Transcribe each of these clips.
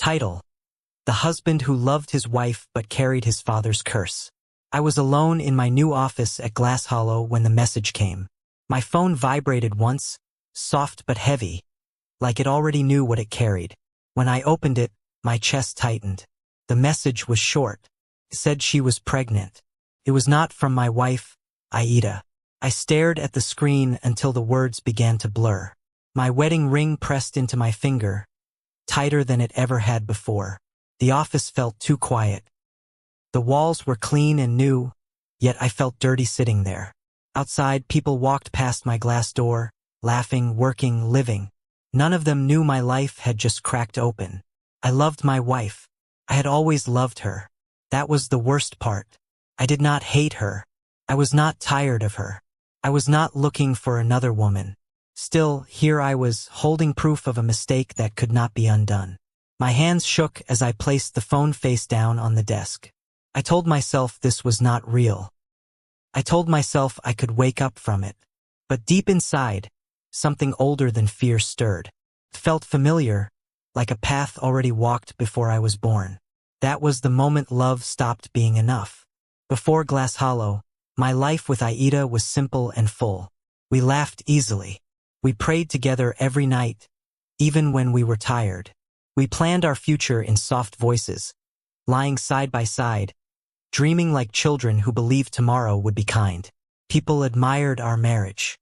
Title: The Husband Who Loved His Wife But Carried His Father's Curse. I was alone in my new office at Glass Hollow when the message came. My phone vibrated once, soft but heavy, like it already knew what it carried. When I opened it, my chest tightened. The message was short. It said she was pregnant. It was not from my wife, Aida. I stared at the screen until the words began to blur. My wedding ring pressed into my finger, tighter than it ever had before. The office felt too quiet. The walls were clean and new, yet I felt dirty sitting there. Outside, people walked past my glass door, laughing, working, living. None of them knew my life had just cracked open. I loved my wife. I had always loved her. That was the worst part. I did not hate her. I was not tired of her. I was not looking for another woman. Still, here I was, holding proof of a mistake that could not be undone. My hands shook as I placed the phone face down on the desk. I told myself this was not real. I told myself I could wake up from it. But deep inside, something older than fear stirred. It felt familiar, like a path already walked before I was born. That was the moment love stopped being enough. Before Glass Hollow, my life with Aida was simple and full. We laughed easily. We prayed together every night, even when we were tired. We planned our future in soft voices, lying side by side, dreaming like children who believed tomorrow would be kind. People admired our marriage.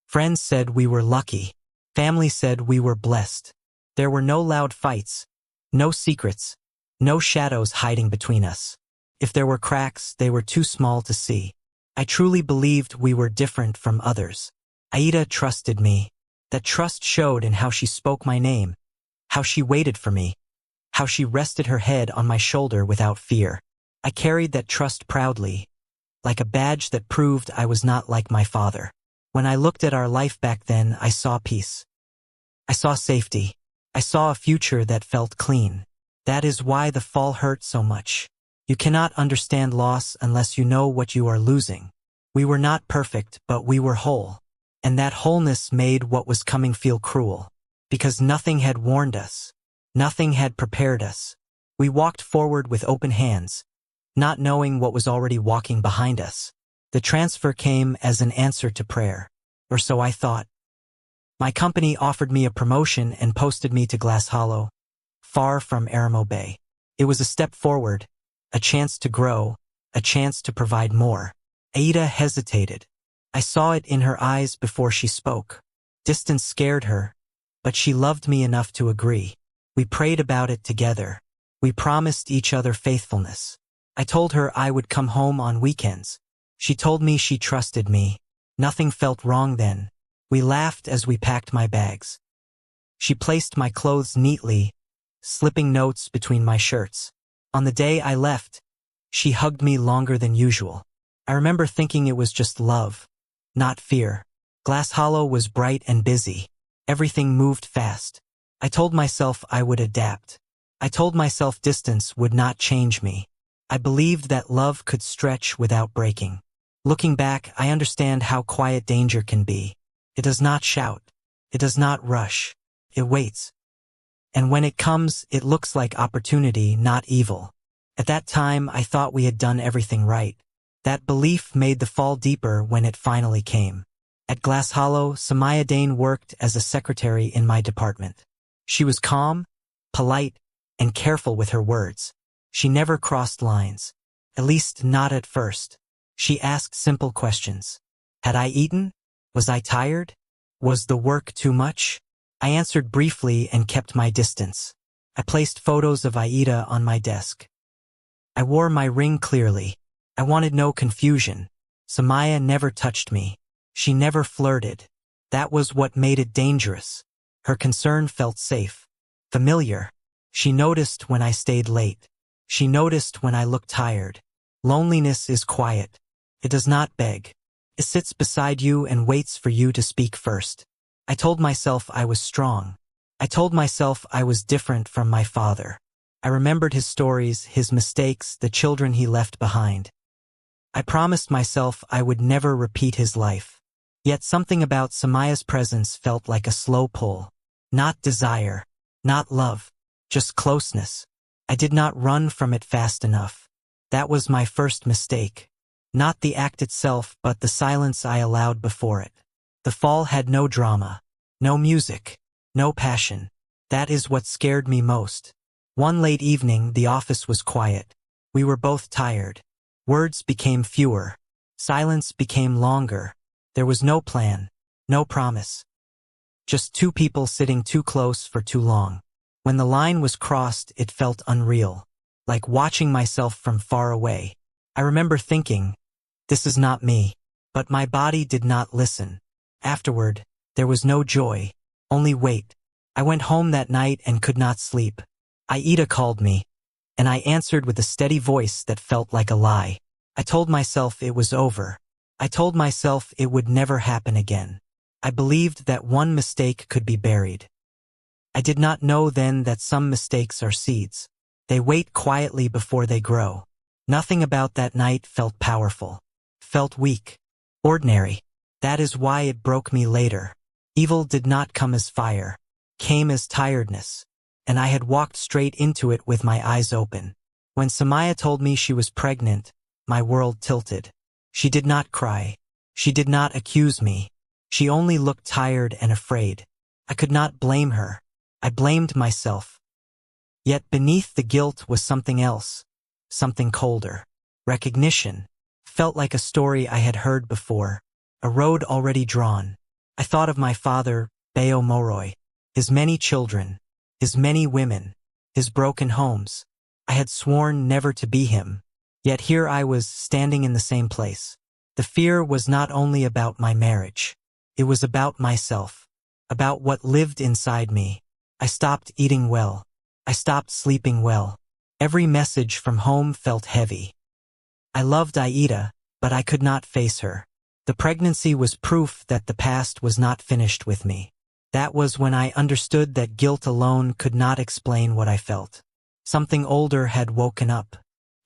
Friends said we were lucky. Family said we were blessed. There were no loud fights, no secrets, no shadows hiding between us. If there were cracks, they were too small to see. I truly believed we were different from others. Aida trusted me. That trust showed in how she spoke my name, how she waited for me, how she rested her head on my shoulder without fear. I carried that trust proudly, like a badge that proved I was not like my father. When I looked at our life back then, I saw peace. I saw safety. I saw a future that felt clean. That is why the fall hurt so much. You cannot understand loss unless you know what you are losing. We were not perfect, but we were whole. And that wholeness made what was coming feel cruel. Because nothing had warned us. Nothing had prepared us. We walked forward with open hands, not knowing what was already walking behind us. The transfer came as an answer to prayer. Or so I thought. My company offered me a promotion and posted me to Glass Hollow, far from Aramo Bay. It was a step forward, a chance to grow, a chance to provide more. Aida hesitated. I saw it in her eyes before she spoke. Distance scared her, but she loved me enough to agree. We prayed about it together. We promised each other faithfulness. I told her I would come home on weekends. She told me she trusted me. Nothing felt wrong then. We laughed as we packed my bags. She placed my clothes neatly, slipping notes between my shirts. On the day I left, she hugged me longer than usual. I remember thinking it was just love, not fear. Glass Hollow was bright and busy. Everything moved fast. I told myself I would adapt. I told myself distance would not change me. I believed that love could stretch without breaking. Looking back, I understand how quiet danger can be. It does not shout. It does not rush. It waits. And when it comes, it looks like opportunity, not evil. At that time, I thought we had done everything right. That belief made the fall deeper when it finally came. At Glass Hollow, Samaya Dane worked as a secretary in my department. She was calm, polite, and careful with her words. She never crossed lines. At least not at first. She asked simple questions. Had I eaten? Was I tired? Was the work too much? I answered briefly and kept my distance. I placed photos of Aida on my desk. I wore my ring clearly. I wanted no confusion. Samaya never touched me. She never flirted. That was what made it dangerous. Her concern felt safe, familiar. She noticed when I stayed late. She noticed when I looked tired. Loneliness is quiet. It does not beg. It sits beside you and waits for you to speak first. I told myself I was strong. I told myself I was different from my father. I remembered his stories, his mistakes, the children he left behind. I promised myself I would never repeat his life. Yet something about Samaya's presence felt like a slow pull. Not desire. Not love. just closeness. I did not run from it fast enough. That was my first mistake. Not the act itself, but the silence I allowed before it. The fall had no drama, no music, no passion. That is what scared me most. One late evening, the office was quiet. We were both tired. Words became fewer. Silence became longer. There was no plan, no promise. Just two people sitting too close for too long. When the line was crossed, it felt unreal, like watching myself from far away. I remember thinking, this is not me. But my body did not listen. Afterward, there was no joy, only weight. I went home that night and could not sleep. Aida called me, and I answered with a steady voice that felt like a lie. I told myself it was over. I told myself it would never happen again. I believed that one mistake could be buried. I did not know then that some mistakes are seeds. They wait quietly before they grow. Nothing about that night felt powerful. Felt weak. Ordinary. That is why it broke me later. Evil did not come as fire. Came as tiredness. And I had walked straight into it with my eyes open. When Samaya told me she was pregnant, my world tilted. She did not cry. She did not accuse me. She only looked tired and afraid. I could not blame her. I blamed myself. Yet beneath the guilt was something else. Something colder. Recognition. Felt like a story I had heard before. A road already drawn. I thought of my father, Bayo Moroi. His many children. His many women. His broken homes. I had sworn never to be him. Yet here I was, standing in the same place. The fear was not only about my marriage. It was about myself. About what lived inside me. I stopped eating well. I stopped sleeping well. Every message from home felt heavy. I loved Aida, but I could not face her. The pregnancy was proof that the past was not finished with me. That was when I understood that guilt alone could not explain what I felt. Something older had woken up,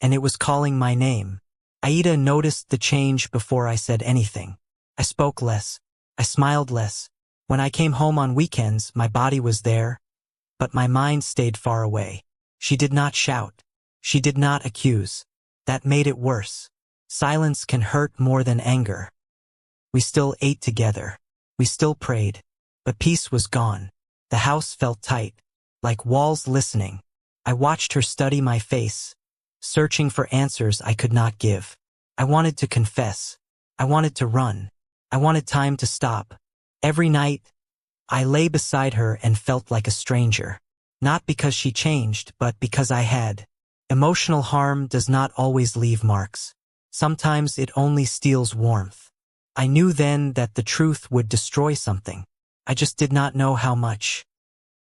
and it was calling my name. Aida noticed the change before I said anything. I spoke less. I smiled less. When I came home on weekends, my body was there, but my mind stayed far away. She did not shout. She did not accuse. That made it worse. Silence can hurt more than anger. We still ate together. We still prayed. But peace was gone. The house felt tight, like walls listening. I watched her study my face, searching for answers I could not give. I wanted to confess. I wanted to run. I wanted time to stop. Every night, I lay beside her and felt like a stranger. Not because she changed, but because I had. Emotional harm does not always leave marks. Sometimes it only steals warmth. I knew then that the truth would destroy something. I just did not know how much.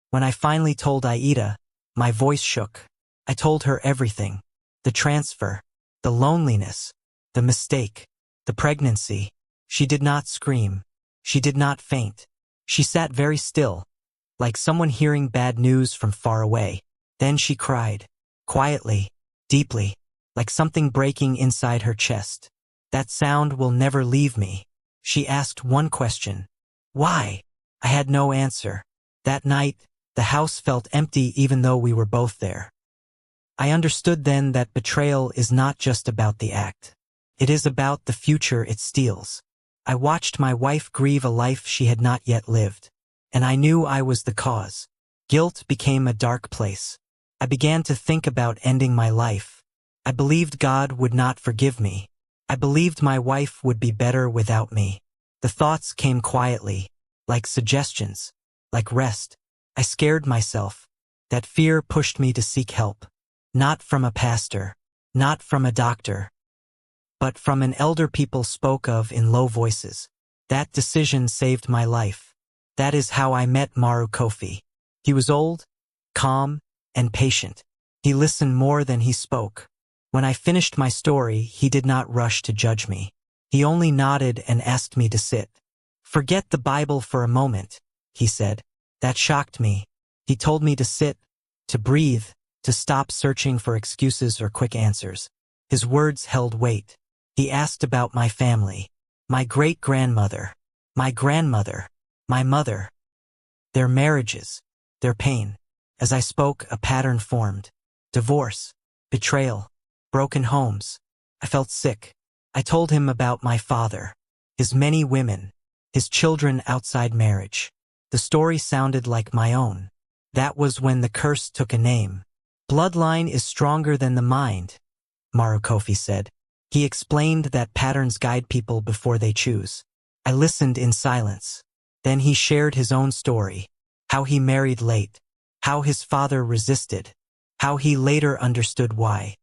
When I finally told Aida, my voice shook. I told her everything. The transfer, the loneliness, the mistake, the pregnancy. She did not scream. She did not faint. She sat very still, like someone hearing bad news from far away. Then she cried, quietly, deeply, like something breaking inside her chest. That sound will never leave me. She asked one question. Why? I had no answer. That night, the house felt empty even though we were both there. I understood then that betrayal is not just about the act. It is about the future it steals. I watched my wife grieve a life she had not yet lived, and I knew I was the cause. Guilt became a dark place. I began to think about ending my life. I believed God would not forgive me. I believed my wife would be better without me. The thoughts came quietly, like suggestions, like rest. I scared myself. That fear pushed me to seek help. Not from a pastor, not from a doctor, but from an elder people spoke of in low voices. That decision saved my life. That is how I met Maru Kofi. He was old, calm, and patient. He listened more than he spoke. When I finished my story, he did not rush to judge me. He only nodded and asked me to sit. Forget the Bible for a moment, he said. That shocked me. He told me to sit, to breathe, to stop searching for excuses or quick answers. His words held weight. He asked about my family, my great-grandmother, my grandmother, my mother, their marriages, their pain. As I spoke, a pattern formed. Divorce, betrayal, broken homes. I felt sick. I told him about my father, his many women, his children outside marriage. The story sounded like my own. That was when the curse took a name. Bloodline is stronger than the mind, Marukofi said. He explained that patterns guide people before they choose. I listened in silence. Then he shared his own story, how he married late, how his father resisted, how he later understood why.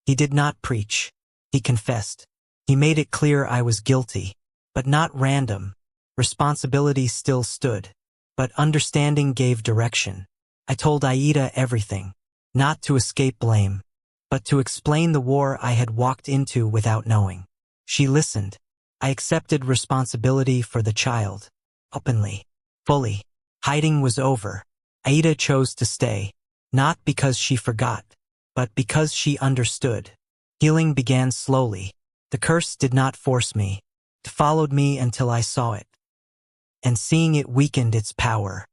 He did not preach. He confessed. He made it clear I was guilty, but not random. Responsibility still stood, but understanding gave direction. I told Aida everything, not to escape blame, but to explain the war I had walked into without knowing. She listened. I accepted responsibility for the child, openly, fully. Hiding was over. Aida chose to stay, not because she forgot, but because she understood. Healing began slowly. The curse did not force me. It followed me until I saw it. And seeing it weakened its power.